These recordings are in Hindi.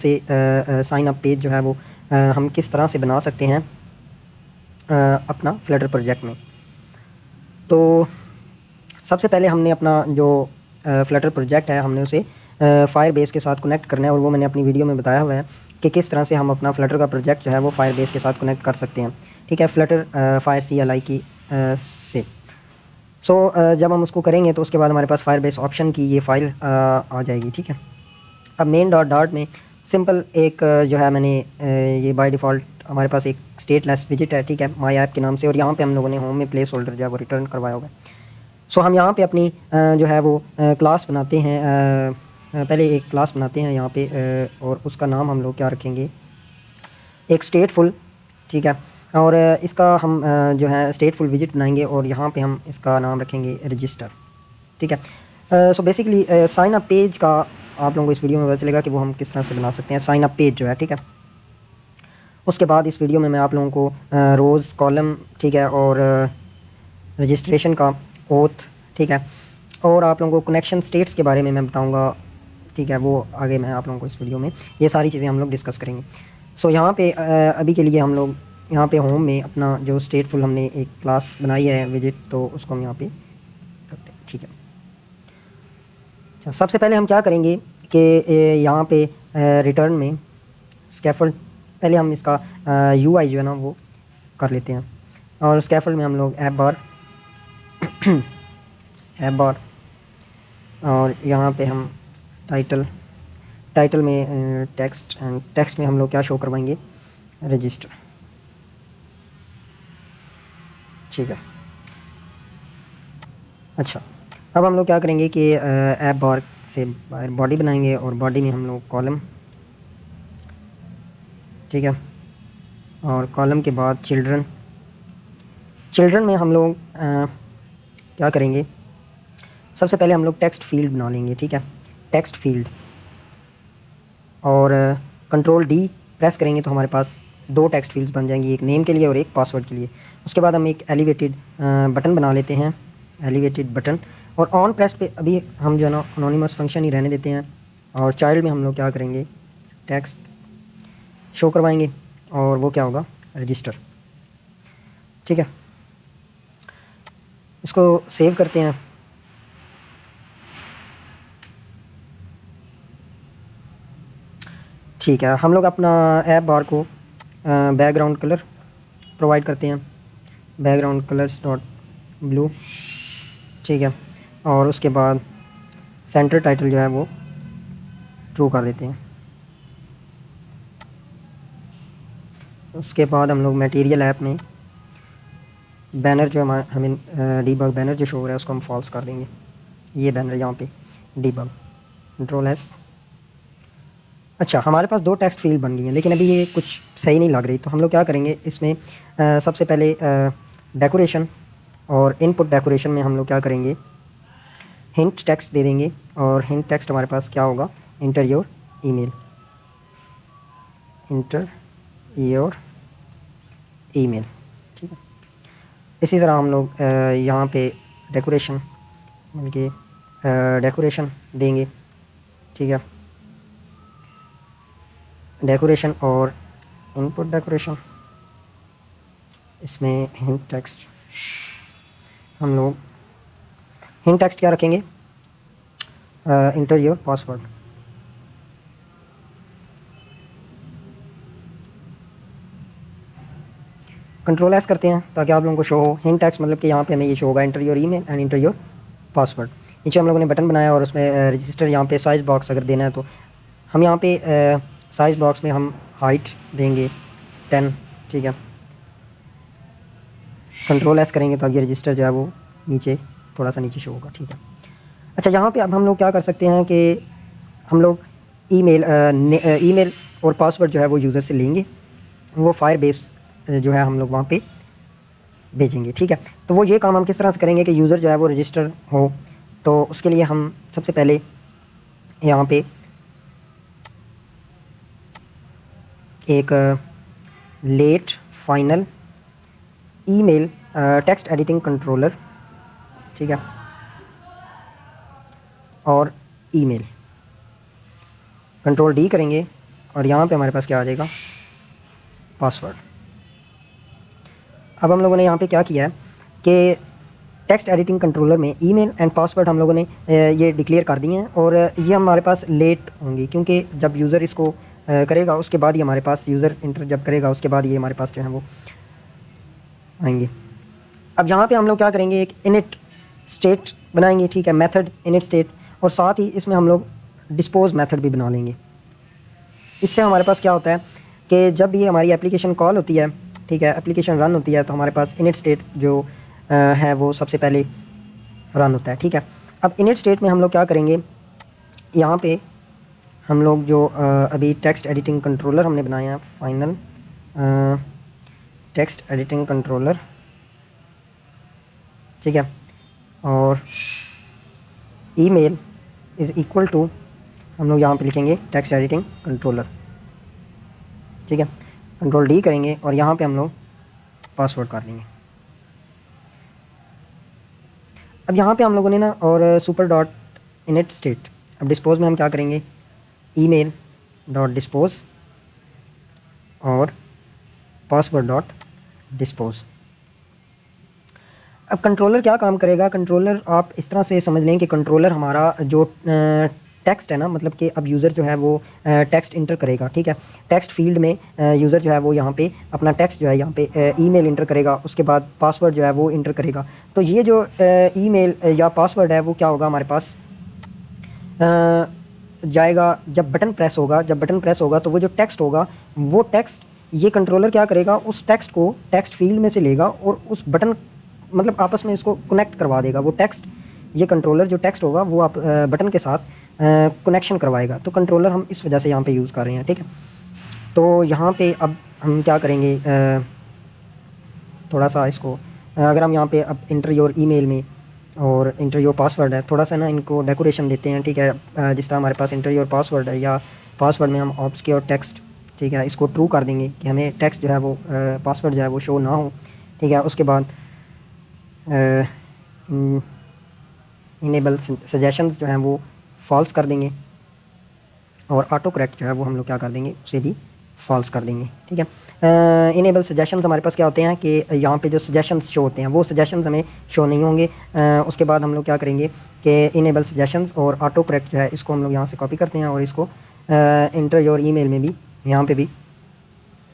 से साइन अप पेज जो है वो हम किस तरह से बना सकते हैं अपना फ्लटर प्रोजेक्ट में। तो सबसे पहले हमने अपना जो फ्लटर प्रोजेक्ट है हमने उसे फायरबेस के साथ कनेक्ट करना है, और वो मैंने अपनी वीडियो में बताया हुआ है कि किस तरह से हम अपना फ्लटर का प्रोजेक्ट जो है वो फायरबेस के साथ कनेक्ट कर सकते हैं। ठीक है, फ्लटर फायर CLI की से। जब हम उसको करेंगे तो उसके बाद हमारे पास फायरबेस ऑप्शन की ये फ़ाइल आ जाएगी। ठीक है, अब मेन डॉट डॉट में सिंपल एक जो है मैंने ये बाय डिफ़ॉल्ट हमारे पास एक स्टेटलेस विजिट है। ठीक है, माई ऐप के नाम से, और यहाँ पे हम लोगों ने होम में प्लेस होल्डर जो है वो रिटर्न करवाया होगा। हम यहाँ पे अपनी जो है वो क्लास बनाते हैं। पहले एक क्लास बनाते हैं यहाँ पे, और उसका नाम हम लोग क्या रखेंगे, एक स्टेटफुल। ठीक है, और इसका हम जो है स्टेटफुल विजिट बनाएंगे, और यहाँ पे हम इसका नाम रखेंगे रजिस्टर। ठीक है, so basically sign up page का आप लोगों को इस वीडियो में पता चलेगा कि वो हम किस तरह से बना सकते हैं साइन अप पेज जो है। ठीक है, उसके बाद इस वीडियो में मैं आप लोगों को रोज़ कॉलम, ठीक है, और रजिस्ट्रेशन का ओथ, ठीक है, और आप लोगों को कनेक्शन स्टेट्स के बारे में मैं बताऊंगा। ठीक है, वो आगे मैं आप लोगों को इस वीडियो में ये सारी चीज़ें हम लोग डिस्कस करेंगे। यहाँ पे अभी के लिए हम लोग यहाँ पे होम में अपना जो स्टेटफुल हमने एक क्लास बनाई है विजिट, तो उसको हम यहाँ पे करते हैं। ठीक है, सबसे पहले हम क्या करेंगे कि यहाँ पे रिटर्न में स्कैफोल्ड, पहले हम इसका UI जो है ना वो कर लेते हैं, और स्कैफोल्ड में हम लोग ऐप बार और यहाँ पे हम टाइटल में टेक्स्ट, एंड टेक्स्ट में हम लोग क्या शो करवाएंगे, रजिस्टर। ठीक है, अच्छा, अब हम लोग क्या करेंगे कि ऐप बार से बॉडी बनाएंगे, और बॉडी में हम लोग कॉलम। ठीक है, और कॉलम के बाद चिल्ड्रन में हम लोग क्या करेंगे, सबसे पहले हम लोग टेक्स्ट फील्ड बना लेंगे। ठीक है, टेक्स्ट फील्ड, और कंट्रोल D प्रेस करेंगे तो हमारे पास दो टेक्स्ट फील्ड्स बन जाएंगी, एक नेम के लिए और एक पासवर्ड के लिए। उसके बाद हम एक एलिवेटेड बटन बना लेते हैं, एलिवेटेड बटन, और ऑन प्रेस पे अभी हम जो है ना अनोनिमस फंक्शन ही रहने देते हैं, और चाइल्ड में हम लोग क्या करेंगे, टेक्स्ट शो करवाएंगे, और वो क्या होगा, रजिस्टर। ठीक है, इसको सेव करते हैं। ठीक है, हम लोग अपना ऐप बार को बैकग्राउंड कलर प्रोवाइड करते हैं, बैकग्राउंड कलर्स डॉट ब्लू। ठीक है, और उसके बाद सेंटर टाइटल जो है वो ट्रू कर देते हैं। उसके बाद हम लोग मटेरियल ऐप में बैनर जो हमें डीबग बैनर जो शो हो रहा है उसको हम फॉल्स कर देंगे। ये बैनर यहाँ पे डीबग, कंट्रोल S। अच्छा, हमारे पास दो टेक्स्ट फील्ड बन गई हैं, लेकिन अभी ये कुछ सही नहीं लग रही, तो हम लोग क्या करेंगे इसमें सबसे पहले डेकोरेशन और इनपुट डेकोरेशन में हम लोग क्या करेंगे, हिंट टेक्स्ट दे देंगे, और हिंट टेक्स्ट हमारे पास क्या होगा, inter your email, inter your email. ठीक है, इसी तरह हम लोग यहाँ पे डेकोरेशन बल्कि डेकोरेशन देंगे। ठीक है, डेकोरेशन और इनपुट डेकोरेशन, इसमें हिंट टेक्स्ट हम लोग हिंट टेक्स्ट क्या रखेंगे, inter your password. Control S करते हैं ताकि आप लोगों को शो हो हिंट टेक्स्ट, मतलब कि यहाँ पे हमें ये शो होगा, inter your email and inter your password. नीचे हम लोगों ने बटन बनाया, और उसमें रजिस्टर यहाँ पे साइज़ बॉक्स अगर देना है तो हम यहाँ पे साइज़ बॉक्स में हम हाइट देंगे 10। ठीक है, कंट्रोल S करेंगे तो अब ये रजिस्टर जो है वो नीचे थोड़ा सा नीचे शो होगा। ठीक है, अच्छा, यहाँ पे अब हम लोग क्या कर सकते हैं कि हम लोग ईमेल और पासवर्ड जो है वो यूज़र से लेंगे, वो फायरबेस जो है हम लोग वहाँ पे भेजेंगे। ठीक है, तो वो ये काम हम किस तरह से करेंगे कि यूज़र जो है वो रजिस्टर हो, तो उसके लिए हम सबसे पहले यहाँ पे एक late final email text editing controller, ठीक है, और ईमेल, कंट्रोल D करेंगे और यहाँ पे हमारे पास क्या आ जाएगा, पासवर्ड। अब हम लोगों ने यहाँ पे क्या किया है कि टेक्स्ट एडिटिंग कंट्रोलर में ईमेल एंड पासवर्ड हम लोगों ने ये डिक्लेयर कर दिए हैं, और ये हमारे पास लेट होंगी, क्योंकि जब यूज़र इसको करेगा उसके बाद ही हमारे पास, यूज़र इंटर जब करेगा उसके बाद ये हमारे पास जो है वो आएंगे। अब यहाँ पे हम लोग क्या करेंगे, एक इनिट स्टेट बनाएंगे, ठीक है, मेथड इनिट स्टेट, और साथ ही इसमें हम लोग डिस्पोज मेथड भी बना लेंगे। इससे हमारे पास क्या होता है कि जब ये हमारी एप्लीकेशन कॉल होती है, ठीक है, एप्लीकेशन रन होती है, तो हमारे पास इनिट स्टेट जो है वो सबसे पहले रन होता है, ठीक है। अब इनिट स्टेट में हम लोग क्या करेंगे, यहाँ पे हम लोग जो अभी टेक्स्ट एडिटिंग कंट्रोलर हमने बनाया है, फाइनल टेक्स्ट एडिटिंग कंट्रोलर, ठीक है, और ईमेल इज़ इक्वल टू, हम लोग यहाँ पे लिखेंगे टेक्स्ट एडिटिंग कंट्रोलर, ठीक है, कंट्रोल डी करेंगे और यहाँ पे हम लोग पासवर्ड कर देंगे। अब यहाँ पे हम लोगों ने ना, और सुपर डॉट इनिट स्टेट, अब डिस्पोज में हम क्या करेंगे, ईमेल डॉट डिस्पोज और पासवर्ड डॉट डिस्पोज। अब कंट्रोलर क्या काम करेगा, कंट्रोलर आप इस तरह से समझ लें कि कंट्रोलर हमारा जो टेक्स्ट है ना, मतलब कि अब यूज़र जो है वो टेक्स्ट इंटर करेगा, ठीक है, टेक्स्ट फील्ड में यूज़र जो है वो यहाँ पे अपना टेक्स्ट जो है यहाँ पे ईमेल इंटर करेगा, उसके बाद पासवर्ड जो है वो इंटर करेगा। तो ये जो ईमेल या पासवर्ड है वो क्या होगा हमारे पास जाएगा, जब बटन प्रेस होगा, जब बटन प्रेस होगा तो वो जो टेक्स्ट होगा, वो टेक्स्ट ये कंट्रोलर क्या करेगा, उस टेक्स्ट को टेक्स्ट फील्ड में से लेगा और उस बटन, मतलब आपस में इसको कनेक्ट करवा देगा। वो टेक्स्ट, ये कंट्रोलर जो टेक्स्ट होगा वो आप बटन के साथ कनेक्शन करवाएगा। तो कंट्रोलर हम इस वजह से यहाँ पे यूज़ कर रहे हैं, ठीक है। तो यहाँ पे अब हम क्या करेंगे, थोड़ा सा इसको अगर हम यहाँ पे अब इंटर योर ईमेल में और इंटर योर पासवर्ड है, थोड़ा सा ना इनको डेकोरेशन देते हैं, ठीक है। जिस तरह हमारे पास इंटर योर पासवर्ड है, या पासवर्ड में हम ऑब्सक्योर टेक्स्ट, ठीक है, इसको ट्रू कर देंगे कि हमें टेक्स्ट जो है वो पासवर्ड जो है वो शो ना हो, ठीक है। उसके बाद इनेबल सजेशंस जो हैं वो फॉल्स कर देंगे, और ऑटो करेक्ट जो है वो हम लोग क्या कर देंगे, उसे भी फॉल्स कर देंगे, ठीक है। इनेबल सजेशंस हमारे पास क्या होते हैं कि यहाँ पे जो सजेशंस शो होते हैं वो सजेशंस हमें शो नहीं होंगे। उसके बाद हम लोग क्या करेंगे कि इनेबल सजेशंस और ऑटो करेक्ट जो है इसको हम लोग यहाँ से कॉपी करते हैं और इसको इंटर योर ईमेल में भी यहाँ पे भी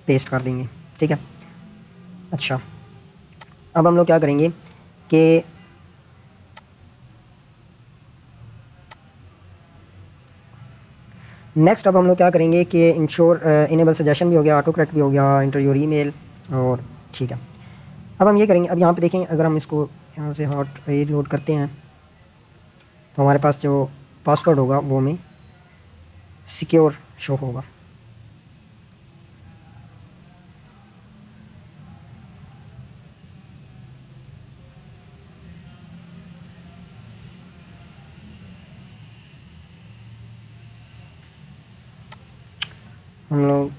पेस्ट कर देंगे, ठीक है। अच्छा, अब हम लोग क्या करेंगे कि नेक्स्ट अब हम लोग क्या करेंगे कि इंश्योर इनेबल सजेशन भी हो गया, ऑटो करेक्ट भी हो गया, इंटर योर ईमेल, और ठीक है। अब हम ये करेंगे, अब यहाँ पे देखें, अगर हम इसको यहाँ से हॉट रीलोड करते हैं तो हमारे पास जो पासवर्ड होगा वो हमें सिक्योर शो होगा। हम लोग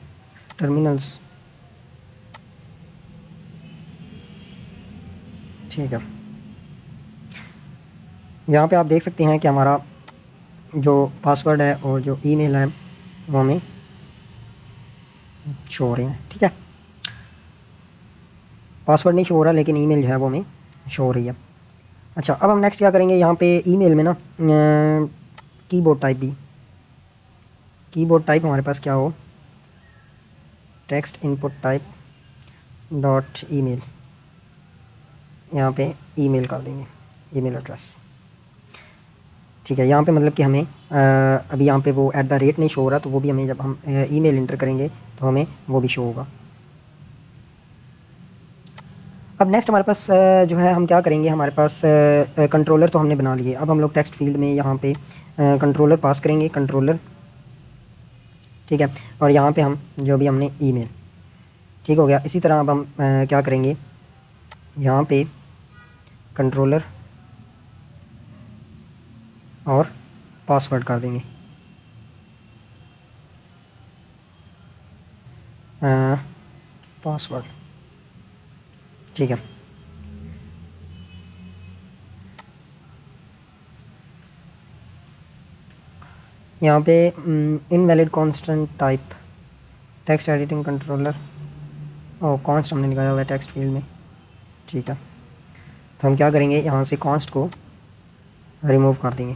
टर्मिनल्स, ठीक है, यहाँ पे आप देख सकते हैं कि हमारा जो पासवर्ड है और जो ईमेल है वो हमें शो हो रहे हैं, ठीक है। पासवर्ड नहीं शो हो रहा, लेकिन ईमेल जो है वो हमें शो हो रही है। अच्छा, अब हम नेक्स्ट क्या करेंगे, यहाँ पे ईमेल में ना कीबोर्ड टाइप भी, कीबोर्ड टाइप हमारे पास क्या हो, text input type dot email, यहाँ पे ईमेल कर देंगे, ईमेल एड्रेस, ठीक है। यहाँ पे मतलब कि हमें अभी यहाँ पे वो @ नहीं शो हो रहा, तो वो भी हमें जब हम ईमेल इंटर करेंगे तो हमें वो भी शो होगा। अब नेक्स्ट हमारे पास जो है हम क्या करेंगे, हमारे पास कंट्रोलर तो हमने बना लिए। अब हम लोग टेक्स्ट फील्ड में यहाँ पे कंट्रोलर पास करेंगे, कंट्रोलर, ठीक है, और यहाँ पे हम जो भी हमने ईमेल, ठीक हो गया। इसी तरह अब हम क्या करेंगे, यहाँ पे कंट्रोलर और पासवर्ड कर देंगे, पासवर्ड, ठीक है। यहाँ पे invalid constant type text editing controller, और कॉन्स्ट हमने लगाया हुआ है टेक्स्ट फील्ड में, ठीक है। तो हम क्या करेंगे, यहाँ से कॉन्स्ट को रिमूव कर देंगे।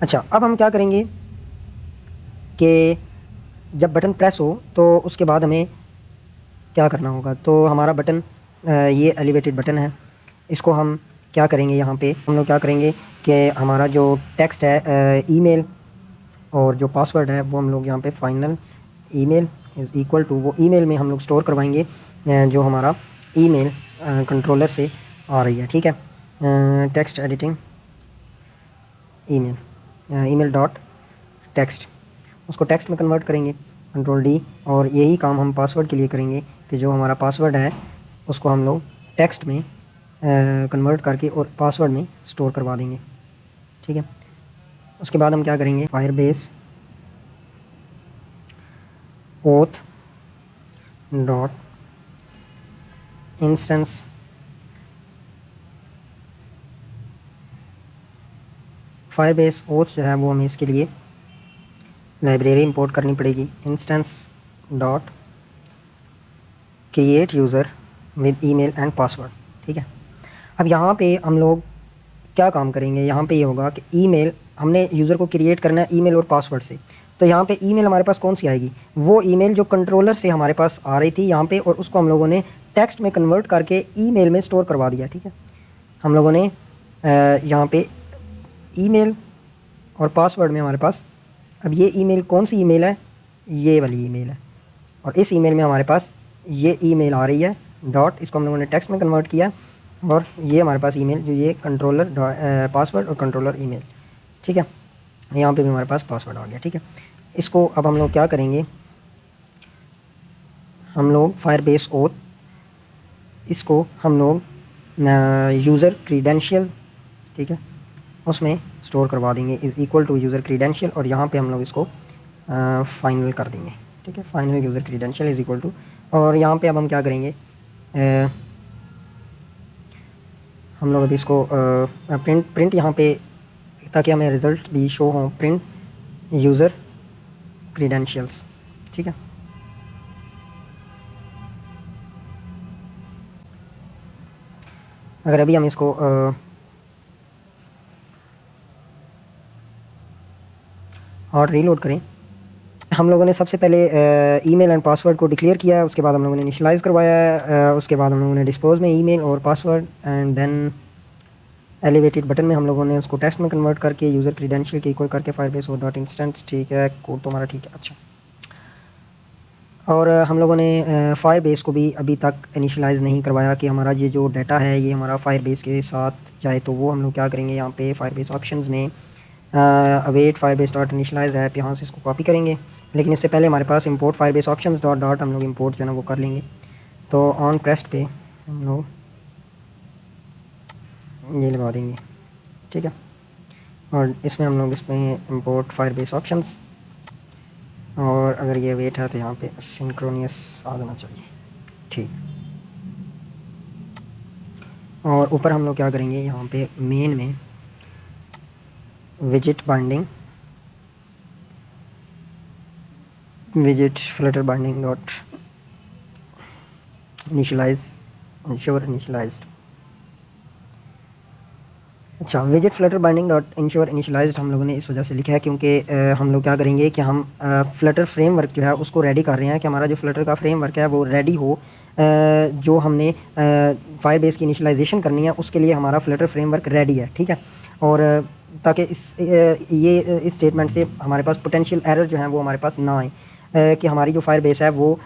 अच्छा, अब हम क्या करेंगे कि जब बटन प्रेस हो तो उसके बाद हमें क्या करना होगा। तो हमारा बटन ये एलिवेटेड बटन है, इसको हम क्या करेंगे, यहाँ पे हम लोग क्या करेंगे कि हमारा जो टेक्स्ट है ईमेल और जो पासवर्ड है वो हम लोग यहाँ पे final email is equal to, वो ईमेल में हम लोग स्टोर करवाएंगे जो हमारा ईमेल कंट्रोलर से आ रही है, ठीक है। Text editing email, email dot text, उसको टेक्स्ट में कन्वर्ट करेंगे, कंट्रोल डी। और यही काम हम पासवर्ड के लिए करेंगे कि जो हमारा पासवर्ड है उसको हम लोग टेक्स्ट में कन्वर्ट करके और पासवर्ड में स्टोर करवा देंगे, ठीक है। उसके बाद हम क्या करेंगे, Firebase auth dot instance Firebase oath जो है वो हमें इसके लिए लाइब्रेरी इंपोर्ट करनी पड़ेगी, instance dot create user with email and password, ठीक है। अब यहाँ पे हम लोग क्या काम करेंगे, यहाँ पे ये होगा कि ईमेल हमने यूज़र को क्रिएट करना है ईमेल और पासवर्ड से। तो यहाँ पे ईमेल हमारे पास कौन सी आएगी, वो ईमेल जो कंट्रोलर से हमारे पास आ रही थी यहाँ पे, और उसको हम लोगों ने टेक्स्ट में कन्वर्ट करके ईमेल में स्टोर करवा दिया, ठीक है। हम लोगों ने यहाँ पे ईमेल और पासवर्ड में हमारे पास, अब ये ईमेल कौन सी ईमेल है, ये वाली ईमेल है, और इस ईमेल में हमारे पास ये ईमेल आ रही है डॉट, इसको हम लोगों ने टेक्स्ट में कन्वर्ट किया, और ये हमारे पास ईमेल जो ये कंट्रोलर पासवर्ड और कंट्रोलर ईमेल, ठीक है। यहाँ पे भी हमारे पास पासवर्ड आ गया, ठीक है। इसको अब हम लोग क्या करेंगे, हम लोग फायरबेस ओथ, इसको हम लोग यूज़र क्रीडेंशियल, ठीक है, उसमें स्टोर करवा देंगे is equal to user credential, और यहाँ पे हम लोग इसको फाइनल कर देंगे, ठीक है। Final user credential is equal to, और यहाँ पे अब हम क्या करेंगे, हम लोग अभी इसको प्रिंट यहाँ पे, ताकि हमें रिज़ल्ट भी शो हो, प्रिंट यूज़र क्रीडेंशियल्स, ठीक है। अगर अभी हम इसको और रीलोड करें, हम लोगों ने सबसे पहले ईमेल एंड पासवर्ड को डिक्लेयर किया है, उसके बाद हम लोगों ने इनिशियलाइज़ करवाया है, उसके बाद हम लोगों ने डिस्पोज में ईमेल और password, and then elevated button में हम लोगों ने उसको टेक्स्ट में कन्वर्ट करके यूज़र क्रीडेंशियल के इक्वल करके फायरबेस ओथ डॉट इंस्टेंस, ठीक है। कोड तो हमारा ठीक है, अच्छा। और हम लोगों ने फायरबेस को भी अभी तक इनिशियलाइज़ नहीं करवाया कि हमारा ये जो डाटा है ये हमारा फायरबेस के साथ जाए, तो वो हम लोग क्या करेंगे, यहाँ पे फायरबेस ऑप्शंस में await Firebase dot initialize app, यहाँ से इसको कॉपी करेंगे, लेकिन इससे पहले हमारे पास import Firebase options dot dot हम लोग इंपोर्ट जो है ना वो कर लेंगे। तो ऑन प्रेस्ट पे हम लोग ये लगा देंगे, ठीक है। और इसमें हम लोग इसमें इंपोर्ट फायरबेस ऑप्शंस, और अगर ये वेट है तो यहाँ पे सिंक्रोनियस आ जाना चाहिए, ठीक। और ऊपर हम लोग क्या करेंगे, यहाँ पे मेन में विजिट बाइंडिंग, विजिट flutter binding dot initialize ensure initialized, अच्छा। विजिट flutter binding dot ensure initialized हम लोगों ने इस वजह से लिखा है क्योंकि हम लोग क्या करेंगे कि हम फ्लटर फ्रेमवर्क जो है उसको रेडी कर रहे हैं कि हमारा जो फ्लटर का फ्रेमवर्क है वो रेडी हो, जो हमने फायरबेस की इनिशियलाइजेशन करनी है उसके लिए हमारा फ्लटर फ्रेमवर्क रेडी है, ठीक है। और ताकि इस स्टेटमेंट से हमारे पास पोटेंशियल एरर जो है वो हमारे पास ना आए, कि हमारी जो फायरबेस है वो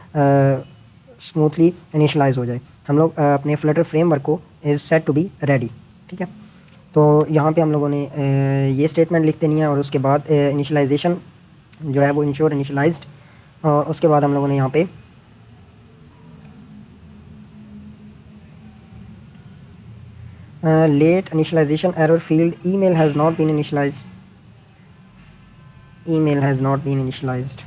स्मूथली इनिशियलाइज हो जाए। हम लोग अपने फ्लटर फ्रेमवर्क को is set to be ready, ठीक है। तो यहाँ पे हम लोगों ने ये स्टेटमेंट लिख देनी है, और उसके बाद इनिशियलाइजेशन जो है वो इंश्योर इनिशियलाइज्ड, और उसके बाद हम लोगों ने यहाँ पे late initialization error field email has not been initialized, email has not been initialized,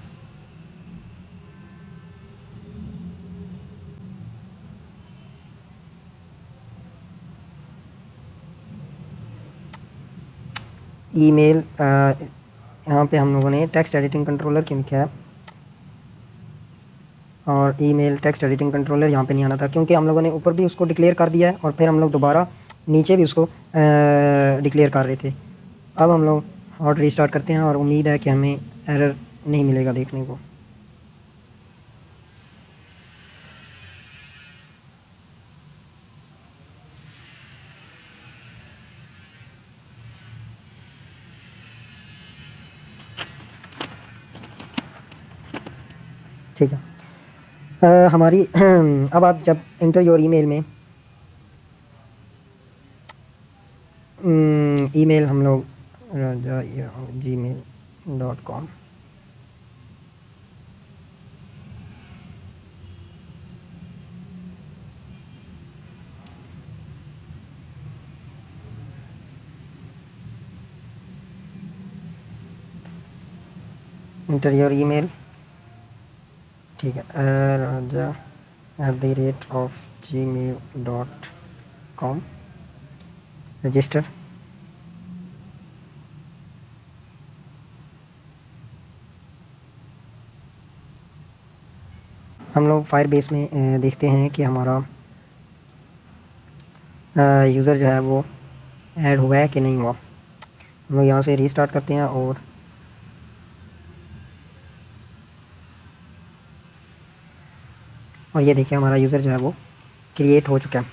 email यहाँ पे हम लोगों ने टेक्स्ट एडिटिंग कंट्रोलर के लिखा है और ईमेल टेक्स्ट एडिटिंग कंट्रोलर यहाँ पे नहीं आना था, क्योंकि हम लोगों ने ऊपर भी उसको डिक्लेयर कर दिया है और फिर हम लोग दोबारा नीचे भी उसको डिक्लेयर कर रहे थे। अब हम लोग हॉट रीस्टार्ट करते हैं और उम्मीद है कि हमें एरर नहीं मिलेगा देखने को। ठीक है, हमारी अब आप जब इंटर योर ईमेल में ईमेल हम लोग gmail.com इंटर योर ईमेल, ठीक है, raja@gmail.com रजिस्टर। हम लोग फायरबेस में देखते हैं कि हमारा यूज़र जो है वो ऐड हुआ है कि नहीं हुआ। हम लोग यहाँ से रीस्टार्ट करते हैं और ये देखिए हमारा यूज़र जो है वो क्रिएट हो चुका है।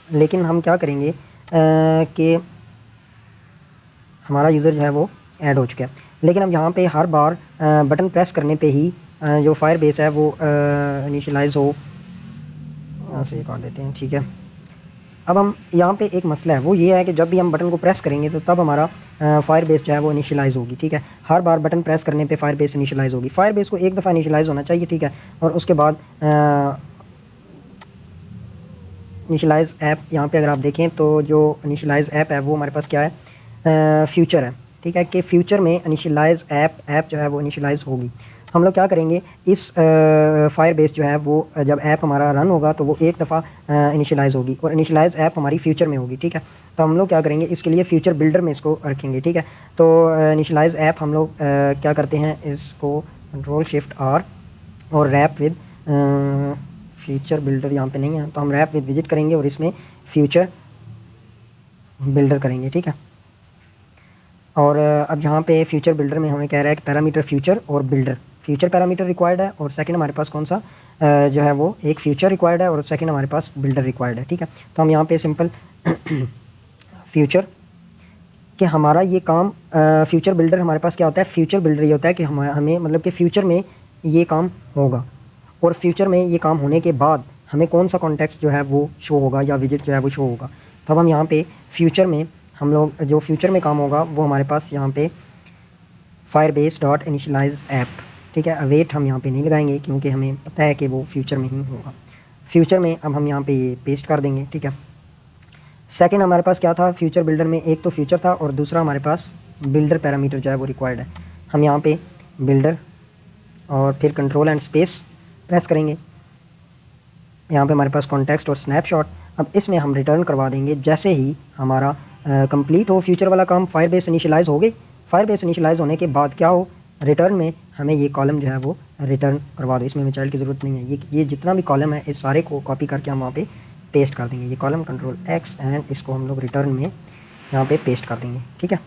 लेकिन हम क्या करेंगे कि हमारा यूज़र जो है वो ऐड हो चुका है, लेकिन अब यहाँ पे हर बार बटन प्रेस करने पे ही जो फायरबेस है वो इनिशियलाइज़ हो। यहाँ से कर देते हैं, ठीक है। अब हम यहाँ पे एक मसला है, वो ये है कि जब भी हम बटन को प्रेस करेंगे तो तब हमारा फायरबेस जो है वो इनिशियलाइज़ होगी, ठीक है। हर बार बटन प्रेस करने पे फायरबेस इनिशियलाइज़ होगी। फायरबेस को एक दफ़ा इनिशियलाइज़ होना चाहिए, ठीक है, और उसके बाद इनिशियलाइज़ ऐप, यहाँ पे अगर आप देखें तो जो इनिशियलाइज़ ऐप है वो हमारे पास क्या है, फ्यूचर है, ठीक है, कि फ्यूचर में इनिशियलाइज़ ऐप जो है वो इनिशियलाइज़ होगी। हम लोग क्या करेंगे, इस फायरबेस जो है वो जब ऐप हमारा रन होगा तो वो एक दफ़ा इनिशियलाइज़ होगी और इनिशियलाइज़ ऐप हमारी फ्यूचर में होगी, ठीक है। तो हम लोग क्या करेंगे, इसके लिए फ्यूचर बिल्डर में इसको रखेंगे, ठीक है। तो इनिशियलाइज़ ऐप हम लोग क्या करते हैं, इसको Ctrl+Shift+R और रैप विद फ्यूचर बिल्डर यहाँ पे नहीं है तो हम रैप विद विजिट करेंगे और इसमें फ्यूचर बिल्डर करेंगे, ठीक है। और अब यहाँ पे फ्यूचर बिल्डर में हमें कह रहा है कि पैरामीटर फ्यूचर और बिल्डर, फ्यूचर पैरामीटर रिक्वायर्ड है और सेकंड हमारे पास कौन सा जो है वो एक फ्यूचर रिक्वायर्ड है और सेकंड हमारे पास बिल्डर रिक्वायर्ड है, ठीक है। तो हम यहाँ पे सिंपल फ्यूचर कि हमारा ये काम फ्यूचर बिल्डर हमारे पास क्या होता है, फ्यूचर बिल्डर ये होता है कि हमें मतलब कि फ्यूचर में ये काम होगा और फ्यूचर में ये काम होने के बाद हमें कौन सा कॉन्टेक्स्ट जो है वो शो होगा या विजिट जो है वो शो होगा। तो अब हम यहाँ पे फ्यूचर में हम लोग जो फ्यूचर में काम होगा वो हमारे पास यहाँ पे firebase.initialize ऐप, ठीक है। अवेट हम यहाँ पे नहीं लगाएंगे क्योंकि हमें पता है कि वो फ्यूचर में ही होगा। फ्यूचर में अब हम यहाँ पे ये पेस्ट कर देंगे, ठीक है। सेकंड हमारे पास क्या था फ्यूचर बिल्डर में, एक तो फ्यूचर था और दूसरा हमारे पास बिल्डर पैरामीटर जो है वो रिक्वायर्ड है। हम यहाँ पे बिल्डर और फिर कंट्रोल एंड स्पेस प्रेस करेंगे। यहाँ पे हमारे पास कॉन्टेक्स्ट और स्नैपशॉट, अब इसमें हम रिटर्न करवा देंगे जैसे ही हमारा कंप्लीट हो फ्यूचर वाला काम। फायरबेस इनिशियलाइज़ हो गई, फायरबेस इनिशियलाइज़ होने के बाद क्या हो, रिटर्न में हमें ये कॉलम जो है वो रिटर्न करवा दो। इसमें हमें चाइल्ड की ज़रूरत नहीं है, ये जितना भी कॉलम है इस सारे को कॉपी करके हम वहाँ पे पेस्ट कर देंगे। ये कॉलम Ctrl+X एंड इसको हम लोग रिटर्न में यहाँ पे पेस्ट कर देंगे, ठीक है।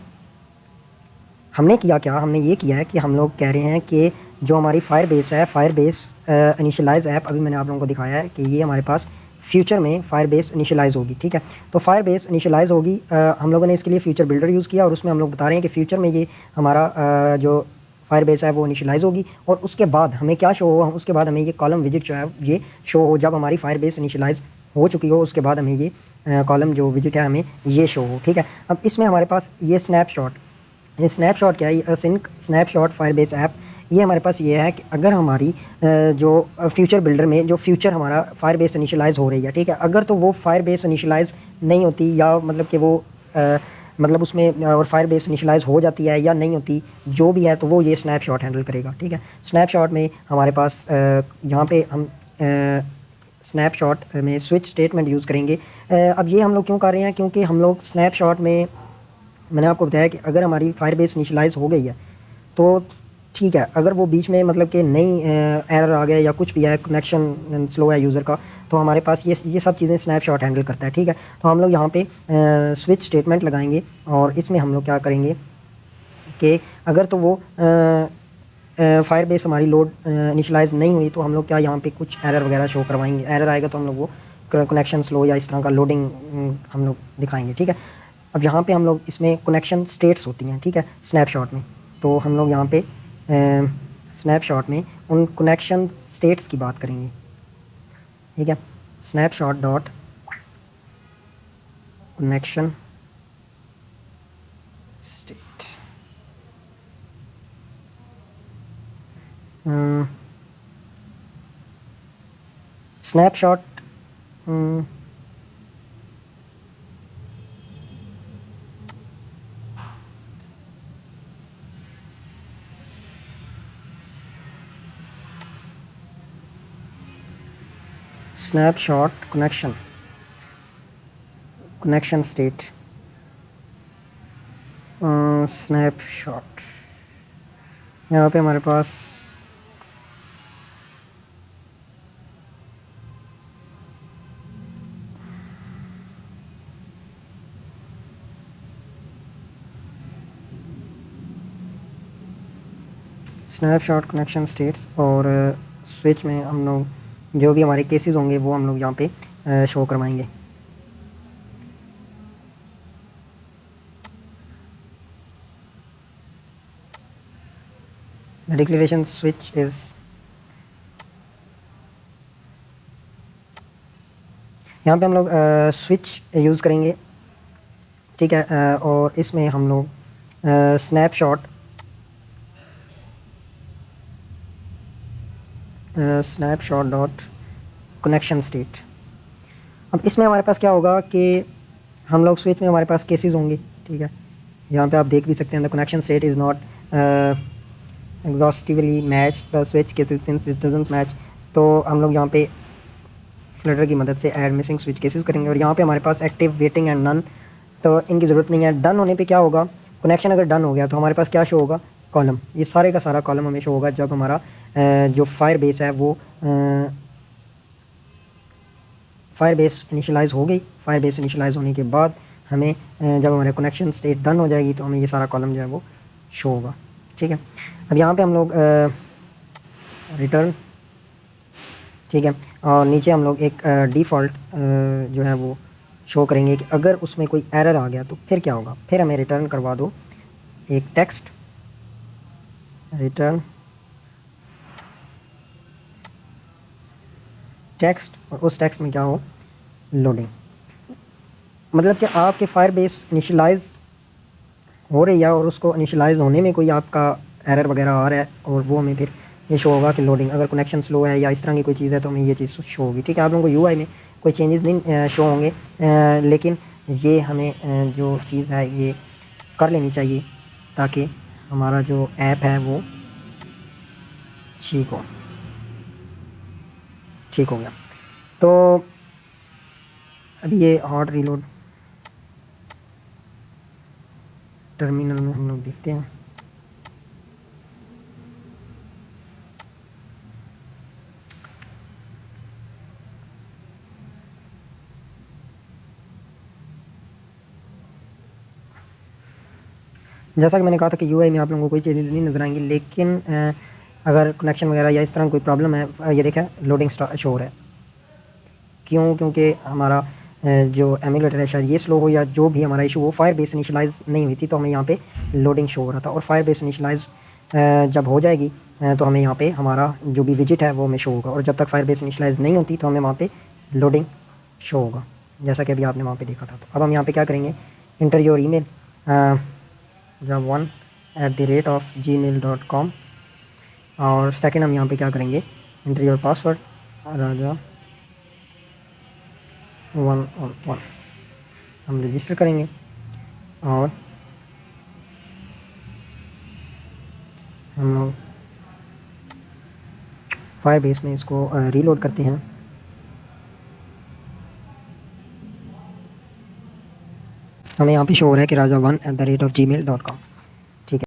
हमने किया क्या, हमने ये किया है कि हम लोग कह रहे हैं कि जो हमारी फायरबेस है, फायरबेस इनिशियलाइज़ ऐप, अभी मैंने आप लोगों को दिखाया है कि ये हमारे पास फ्यूचर में फायरबेस इनिशियलाइज़ होगी, ठीक है। तो फायरबेस इनिशियलाइज़ होगी, हम लोगों ने इसके लिए फ्यूचर बिल्डर यूज़ किया और उसमें हम लोग बता रहे हैं कि फ्यूचर में ये हमारा जो फायरबेस है वो इनिशियलाइज़ होगी और उसके बाद हमें क्या शो हो, उसके बाद हमें ये कॉलम विजिट जो है ये शो हो जब हमारी फायरबेस इनिशियलाइज़ हो चुकी हो, उसके बाद हमें ये कॉलम जो विजिट है हमें ये शो हो, ठीक है। अब इसमें हमारे पास ये स्नैपशॉट, ये स्नैपशॉट क्या है, ये सिंक स्नैपशॉट फायरबेस ऐप, ये हमारे पास ये है कि अगर हमारी जो फ्यूचर बिल्डर में जो फ्यूचर हमारा फायरबेस इनिशियलाइज़ हो रही है, ठीक है, अगर तो वो फायरबेस इनिशियलाइज़ नहीं होती या मतलब कि वो मतलब उसमें और फायरबेस इनिशियलाइज़ हो जाती है या नहीं होती, जो भी है तो वो ये स्नैपशॉट हैंडल करेगा, ठीक है। स्नैपशॉट में हमारे पास यहाँ पे हम स्नैपशॉट में स्विच स्टेटमेंट यूज़ करेंगे। अब ये हम लोग क्यों कर रहे हैं, क्योंकि हम लोग स्नैपशॉट में मैंने आपको बताया कि अगर हमारी फायरबेस इनिशियलाइज़ हो गई है तो ठीक है, अगर वो बीच में मतलब कि नई एरर आ गया या कुछ भी है, कनेक्शन स्लो है यूज़र का, तो हमारे पास ये सब चीज़ें स्नैपशॉट हैंडल करता है। ठीक है, तो हम लोग यहाँ पे स्विच स्टेटमेंट लगाएंगे और इसमें हम लोग क्या करेंगे कि अगर तो वो फायरबेस हमारी लोड इनिशियलाइज़ नहीं हुई तो हम लोग क्या यहाँ पे कुछ एरर वगैरह शो करवाएंगे। एरर आएगा तो हम लोग वो कनेक्शन स्लो या इस तरह का लोडिंग हम लोग दिखाएंगे। ठीक है, अब यहाँ पे हम लोग इसमें कनेक्शन स्टेट्स होती हैं, ठीक है, स्नैपशॉट में, तो हम लोग यहाँ पे स्नैपशॉट में उन कनेक्शन स्टेट्स की बात करेंगे। ठीक है, snapshot dot connection state, snapshot snapshot connection state, snapshot, यहाँ पे हमारे पास स्नैपशॉट कनेक्शन स्टेट्स और स्विच में हम लोग जो भी हमारे केसेस होंगे वो हम लोग यहाँ पे शो करवाएंगे। डिक्लेरेशन स्विच इज़, यहाँ पे हम लोग स्विच यूज़ करेंगे। ठीक है, और इसमें हम लोग स्नैपशॉट डॉट कनेक्शन स्टेट। अब इसमें हमारे पास क्या होगा कि हम लोग स्विच में हमारे पास केसेस होंगे। ठीक है, यहाँ पे आप देख भी सकते हैं, the connection state is not exhaustively match the switch cases since it doesn't match. तो हम लोग यहाँ पे फ्लटर की मदद से ऐड मिसिंग स्विच केसेस करेंगे और यहाँ पे हमारे पास एक्टिव, वेटिंग एंड नन, तो इनकी ज़रूरत नहीं है। डन होने पे क्या होगा, कनेक्शन अगर डन हो गया तो हमारे पास क्या शो होगा, कॉलम, ये सारे का सारा कॉलम हमें शो होगा जब हमारा जो फायरबेस है वो फायरबेस इनिशियलाइज़ हो गई। फायरबेस इनिशियलाइज़ होने के बाद हमें जब हमारे कनेक्शन स्टेट डन हो जाएगी तो हमें ये सारा कॉलम जो है वो शो होगा। ठीक है, अब यहाँ पे हम लोग रिटर्न, ठीक है, और नीचे हम लोग एक डिफ़ॉल्ट जो है वो शो करेंगे कि अगर उसमें कोई एरर आ गया तो फिर क्या होगा, फिर हमें रिटर्न करवा दो एक टेक्स्ट, रिटर्न टेक्स्ट, और उस टेक्स्ट में क्या हो, लोडिंग, मतलब कि आपके फायरबेस इनिशियलाइज़ हो रही है और उसको इनिशियलाइज़ होने में कोई आपका एरर वगैरह आ रहा है और वो हमें फिर ये शो होगा कि लोडिंग, अगर कनेक्शन स्लो है या इस तरह की कोई चीज़ है तो हमें ये चीज़ शो होगी। ठीक है, आप लोगों को यूआई में कोई चेंजेस नहीं शो होंगे, लेकिन ये हमें जो चीज़ है ये कर लेनी चाहिए ताकि हमारा जो ऐप है वो ठीक हो गया। तो अभी ये हॉट रीलोड टर्मिनल में हम लोग देखते हैं। जैसा कि मैंने कहा था कि यूआई में आप लोगों को कोई चीज़ें नहीं नज़र आएंगी, लेकिन अगर कनेक्शन वगैरह या इस तरह कोई प्रॉब्लम है, ये देखें लोडिंग शो हो रहा है, क्यों, क्योंकि हमारा जो एमुलेटर है शायद ये स्लो हो या जो भी हमारा इशू वो फायरबेस इनिशियलाइज़ नहीं हुई थी, तो हमें यहाँ पे लोडिंग शो हो रहा था। और फायरबेस इनिशियलाइज़ जब हो जाएगी तो हमें यहाँ पे हमारा जो भी विजिट है वो हमें शो होगा, और जब तक फायरबेस इनिशियलाइज़ नहीं होती तो हमें वहाँ पे लोडिंग शो होगा, जैसा कि अभी आपने वहाँ पे देखा था। तो अब हम यहाँ पे क्या करेंगे, इंटर योर ईमेल raja1@gmail.com, और सेकंड हम यहाँ पे क्या करेंगे, इंटर योर पासवर्ड raja111, हम रजिस्टर करेंगे और हम लोग फायरबेस में इसको रीलोड करते हैं। हमें यहाँ पे शो हो रहा है कि raja1@gmail.com।